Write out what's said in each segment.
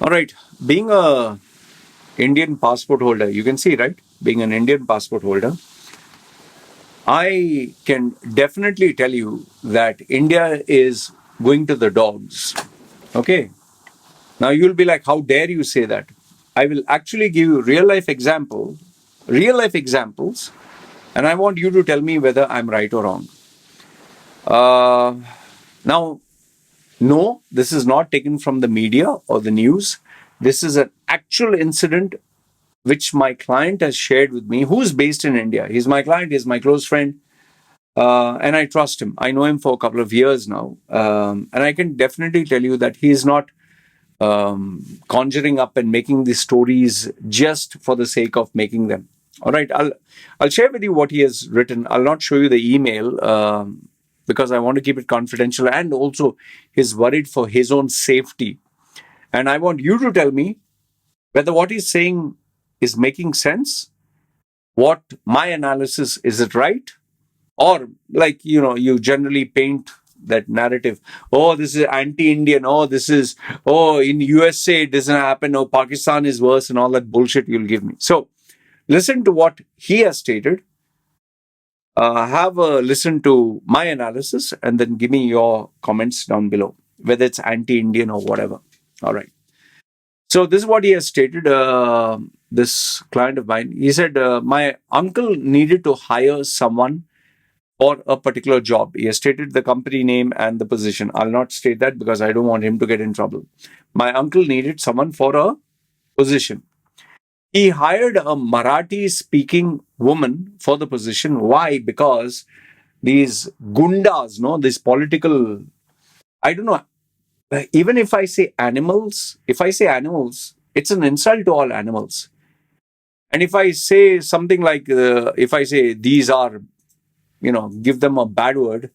All right. Being a Indian passport holder, you can see, right? Being an Indian passport holder, I can definitely tell you that India is going to the dogs. Okay. Now you'll be like, how dare you say that? I will actually give you real life examples, and I want you to tell me whether I'm right or wrong. Now, no, this is not taken from the media or the news. This is an actual incident which my client has shared with me, who's based in India. He's my client, he's my close friend, and I trust him. I know him for a couple of years now. And I can definitely tell you that he is not conjuring up and making these stories just for the sake of making them. All right, I'll share with you what he has written. I'll not show you the email because I want to keep it confidential, and also he's worried for his own safety. And I want you to tell me whether what he's saying is making sense, what my analysis is it right, or like you generally paint that narrative. Oh, this is anti-Indian. Oh, this is in USA it doesn't happen. Oh, Pakistan is worse, and all that bullshit you'll give me. So listen to what he has stated. Have a listen to my analysis, and then give me your comments down below, whether it's anti-Indian or whatever. All right. So this is what he has stated. This client of mine, he said, my uncle needed to hire someone for a particular job. He has stated the company name and the position. I'll not state that because I don't want him to get in trouble. My uncle needed someone for a position. He hired a Marathi speaking woman for the position. Why? Because these gundas, these political, I don't know, even if I say animals, it's an insult to all animals. And if I say something like, if I say these are, give them a bad word,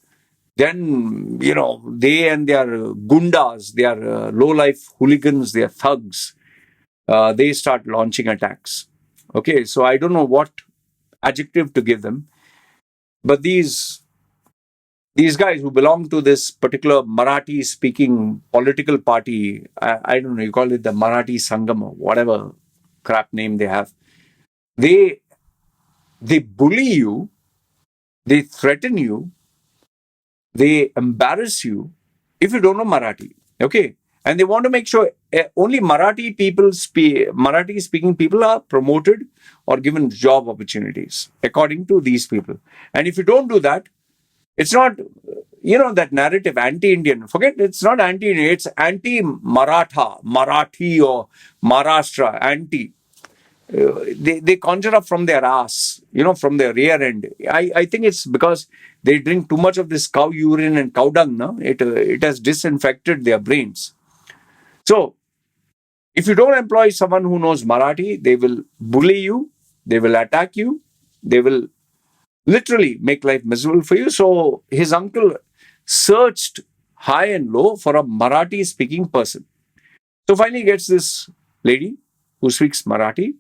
then, they and their gundas, they are low-life hooligans, they are thugs. They start launching attacks. Okay, so I don't know what adjective to give them. But these guys who belong to this particular Marathi-speaking political party, I don't know, you call it the Marathi Sangam or whatever crap name they have, they bully you, they threaten you, they embarrass you if you don't know Marathi. Okay, and they want to make sure only Marathi-speaking people are promoted or given job opportunities according to these people. And if you don't do that, it's not, that narrative, anti-Indian. Forget, it's not anti-Indian, it's anti-Maratha, Marathi or Maharashtra, anti. They conjure up from their ass, from their rear end. I think it's because they drink too much of this cow urine and cow dung. No? It has disinfected their brains. So, if you don't employ someone who knows Marathi, they will bully you, they will attack you, they will literally make life miserable for you. So his uncle searched high and low for a Marathi speaking person. So finally gets this lady who speaks Marathi.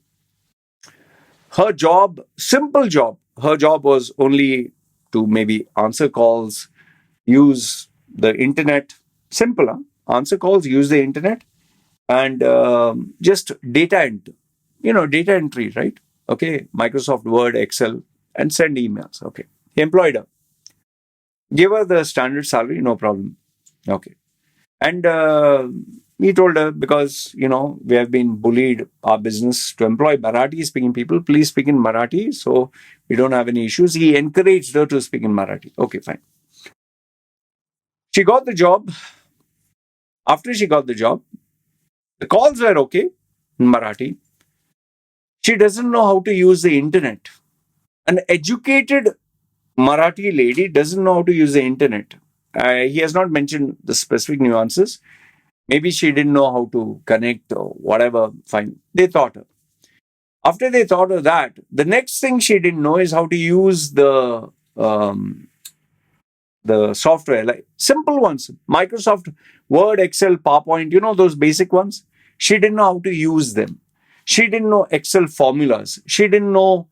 Her job, simple job, her job was only to maybe answer calls, use the internet. Simple, huh? Answer calls, use the internet, and just data entry, right? Okay, Microsoft Word, Excel, and send emails. Okay. He employed her. Gave her the standard salary, no problem. Okay. And he told her, because, we have been bullied, our business, to employ Marathi speaking people, please speak in Marathi. So we don't have any issues. He encouraged her to speak in Marathi. Okay, fine. She got the job. After she got the job, the calls were okay in Marathi. She doesn't know how to use the internet. An educated Marathi lady doesn't know how to use the internet. He has not mentioned the specific nuances. Maybe she didn't know how to connect or whatever. Fine. They taught her. After they taught her that, the next thing she didn't know is how to use the software, like simple ones, Microsoft Word, Excel, PowerPoint, those basic ones. She didn't know how to use them. She didn't know Excel formulas. She didn't know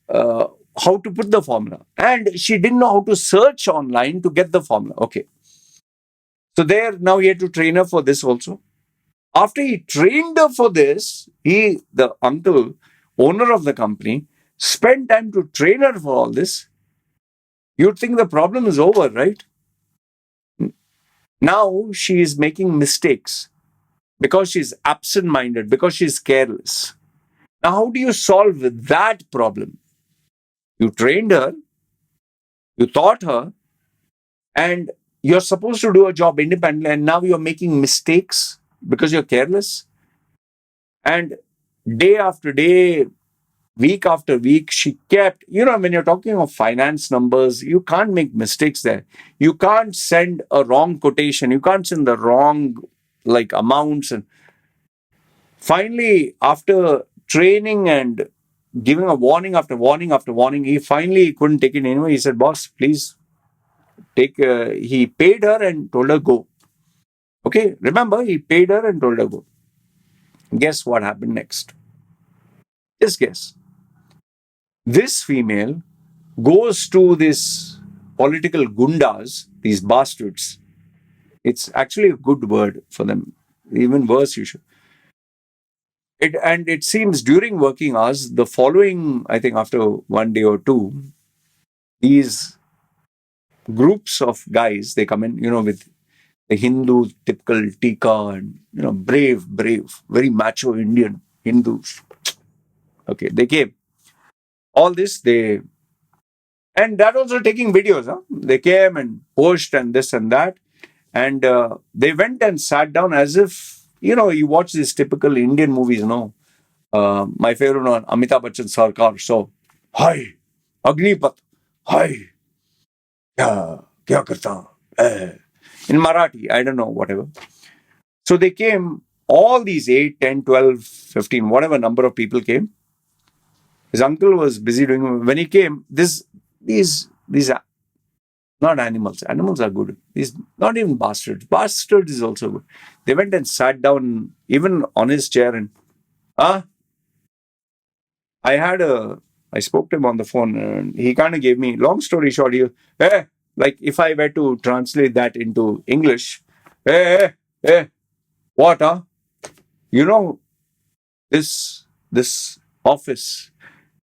how to put the formula. And she didn't know how to search online to get the formula. Okay. So now he had to train her for this also. After he trained her for this, the uncle, owner of the company, spent time to train her for all this. You'd think the problem is over, right? Now she is making mistakes because she's absent minded, because she's careless. Now, how do you solve that problem? You trained her, you taught her, and you're supposed to do a job independently, and now you're making mistakes because you're careless. And day after day, week after week, she kept, when you're talking of finance numbers, you can't make mistakes there. You can't send a wrong quotation, you can't send the wrong amounts. And finally, after training and giving a warning after warning after warning, he finally couldn't take it anymore. He said, "Boss, please take." He paid her and told her go. Okay, remember, he paid her and told her go. Guess what happened next? Just guess. This female goes to this political gundas, these bastards. It's actually a good word for them. Even worse, you should. And it seems during working hours, the following, I think after one day or two, these groups of guys, they come in, with the Hindu typical tika and, brave, very macho Indian Hindus. Okay, they came. All this, and that also taking videos. They came and pushed and this and that. And they went and sat down as if, you watch these typical Indian movies, my favorite one, Amitabh Bachchan Sarkar. So, hi, Agnipat, hi, kya karta? In Marathi, I don't know, whatever. So they came, all these 8, 10, 12, 15, whatever number of people came. His uncle was busy doing, when he came, these are not animals. Animals are good. These, not even bastards. Bastards is also good. They went and sat down, even on his chair, and, I spoke to him on the phone, and he kind of gave me, long story short, like if I were to translate that into English, what, this office,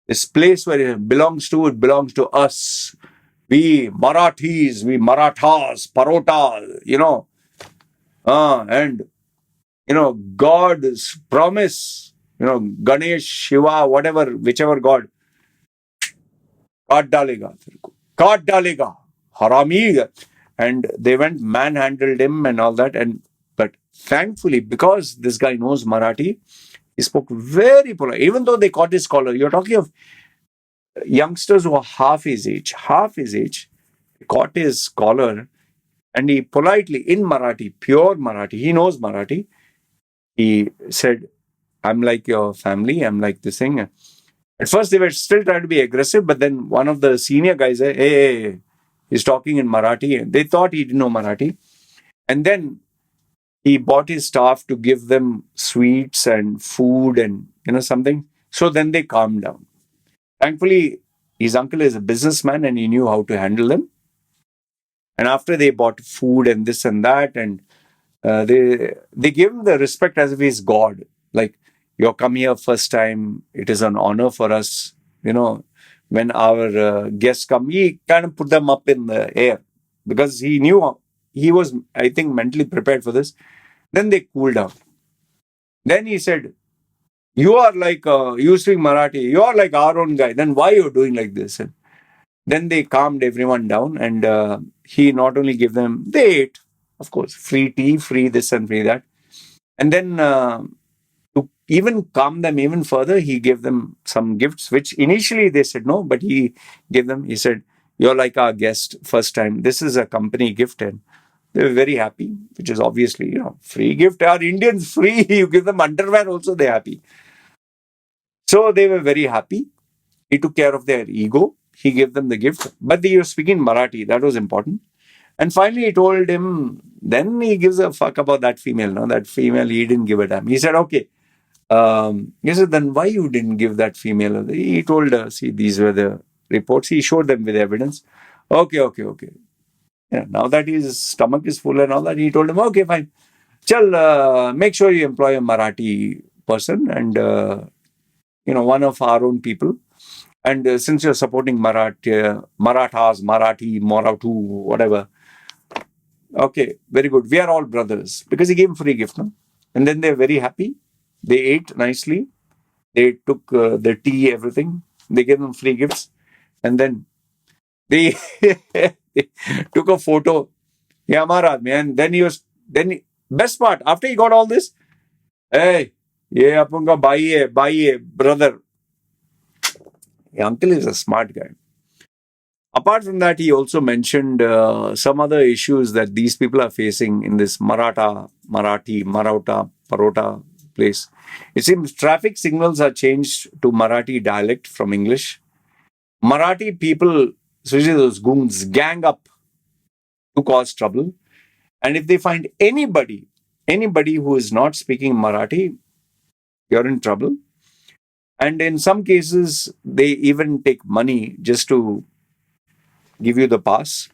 this place where it belongs to us. We Marathis, we Marathas, Parotas, and, God's promise, Ganesh, Shiva, whatever, whichever God, काट डालेगा, harami. And they went manhandled him and all that. But thankfully, because this guy knows Marathi, he spoke very polite. Even though they caught his collar, you're talking of youngsters who are half his age, caught his collar, and he politely, in Marathi, pure Marathi, he knows Marathi, he said, "I'm like your family, I'm like this thing." At first, they were still trying to be aggressive, but then one of the senior guys said, "Hey, he's talking in Marathi." And they thought he didn't know Marathi. And then he bought his staff to give them sweets and food and, something. So then they calmed down. Thankfully, his uncle is a businessman and he knew how to handle them. And after they bought food and this and that, and they gave him the respect as if he's God. Like, you're come here first time, it is an honor for us. When our guests come, he kind of put them up in the air because he knew he was, I think, mentally prepared for this. Then they cooled down. Then he said, "You are like, you speak Marathi, you are like our own guy. Then why you're doing like this?" And then they calmed everyone down, and he not only gave them, they ate, of course, free tea, free this and free that. And then to even calm them even further, he gave them some gifts, which initially they said no, but he gave them, he said, "You're like our guest first time. This is a company gift." And they were very happy, which is obviously, free gift. Our Indians free, you give them underwear also, they're happy. So they were very happy. He took care of their ego. He gave them the gift, but they were speaking Marathi. That was important. And finally, he told him, then he gives a fuck about that female. No, that female, he didn't give a damn. He said, "Okay." He said, "Then why you didn't give that female?" He told her, "See, these were the reports." He showed them with evidence. Okay. Yeah, now that his stomach is full and all that, he told him, "Okay, fine. Chal, make sure you employ a Marathi person and one of our own people. And since you're supporting Marathas, Marathi, Morathu, whatever, okay, very good. We are all brothers because he gave him free gift, no? And then they're very happy. They ate nicely. They took the tea, everything. They gave them free gifts, and then they, they took a photo. Yeah, Maharaj, man. Then he was best part after he got all this. Hey, yeah, apunga bhai hai, brother. The uncle is a smart guy. Apart from that, he also mentioned some other issues that these people are facing in this Maratha, Parota place. It seems traffic signals are changed to Marathi dialect from English. Marathi people, especially those goons, gang up to cause trouble. And if they find anybody who is not speaking Marathi, you're in trouble. And in some cases, they even take money just to give you the pass.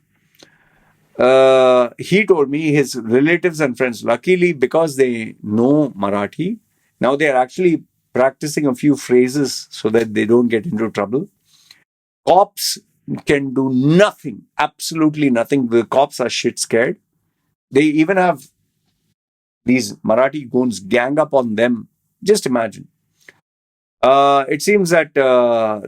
He told me his relatives and friends, luckily, because they know Marathi, now they are actually practicing a few phrases so that they don't get into trouble. Cops can do nothing, absolutely nothing. The cops are shit scared. They even have these Marathi goons gang up on them. Just imagine. It seems that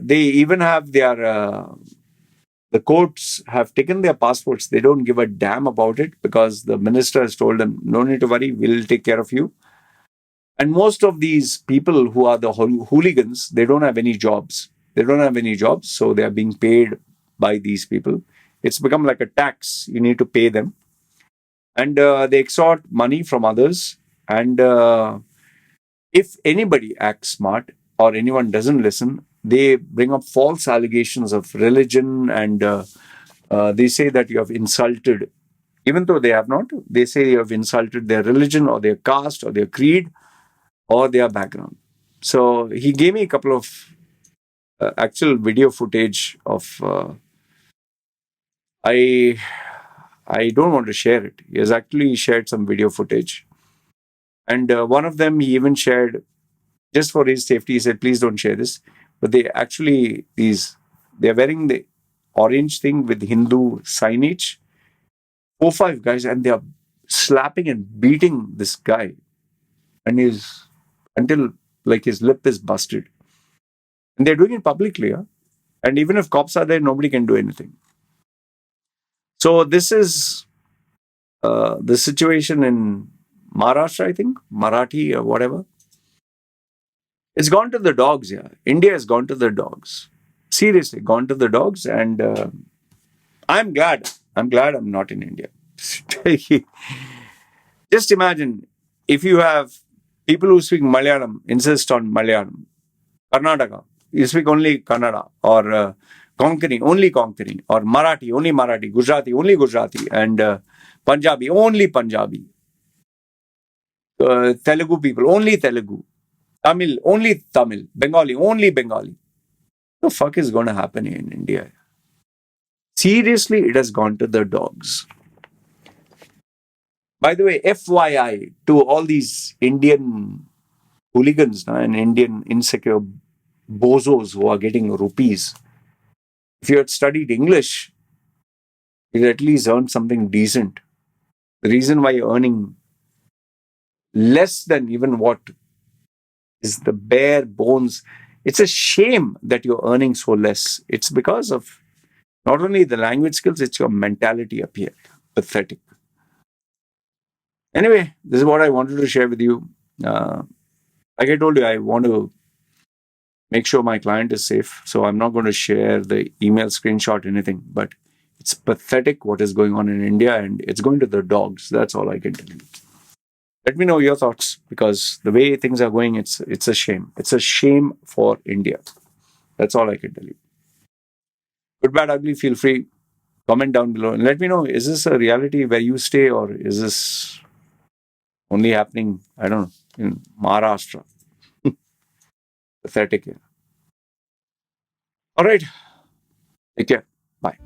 they even have the courts have taken their passports. They don't give a damn about it because the minister has told them, no need to worry, we'll take care of you. And most of these people who are the hooligans, they don't have any jobs. They don't have any jobs, so they are being paid by these people. It's become like a tax. You need to pay them. And they extort money from others. And if anybody acts smart or anyone doesn't listen, they bring up false allegations of religion and they say that you have insulted, even though they have not, they say you have insulted their religion or their caste or their creed or their background. So he gave me a couple of actual video footage of. I I don't want to share it. He has actually shared some video footage, and one of them he even shared just for his safety. He said, "Please don't share this." But they're wearing the orange thing with Hindu signage. 4 5 guys, and they are slapping and beating this guy, and he's until like his lip is busted. And they're doing it publicly, yeah? And even if cops are there, nobody can do anything. So this is the situation in Maharashtra, I think, Marathi or whatever. It's gone to the dogs, yeah. India has gone to the dogs. Seriously, gone to the dogs, and I'm glad. I'm glad I'm not in India. Just imagine if you have people who speak Malayalam insist on Malayalam, Karnataka, you speak only Kannada, or only Konkani, or Marathi, only Marathi, Gujarati, only Gujarati, and Punjabi, only Punjabi, Telugu people, only Telugu, Tamil, only Tamil, Bengali, only Bengali. What the fuck is going to happen in India? Seriously, it has gone to the dogs. By the way, FYI to all these Indian hooligans and Indian insecure bozos who are getting rupees, if you had studied English, you'd at least earn something decent. The reason why you're earning less than even what is the bare bones, it's a shame that you're earning so less. It's because of not only the language skills, it's your mentality up here. Pathetic. Anyway, this is what I wanted to share with you. Like I told you, I want to make sure my client is safe. So I'm not going to share the email screenshot, anything, but it's pathetic what is going on in India and it's going to the dogs. That's all I can tell you. Let me know your thoughts because the way things are going, it's a shame. It's a shame for India. That's all I can tell you. Good, bad, ugly, feel free. Comment down below and let me know, is this a reality where you stay or is this only happening, I don't know, in Maharashtra? Pathetic. Yeah. All right. Take care. Bye.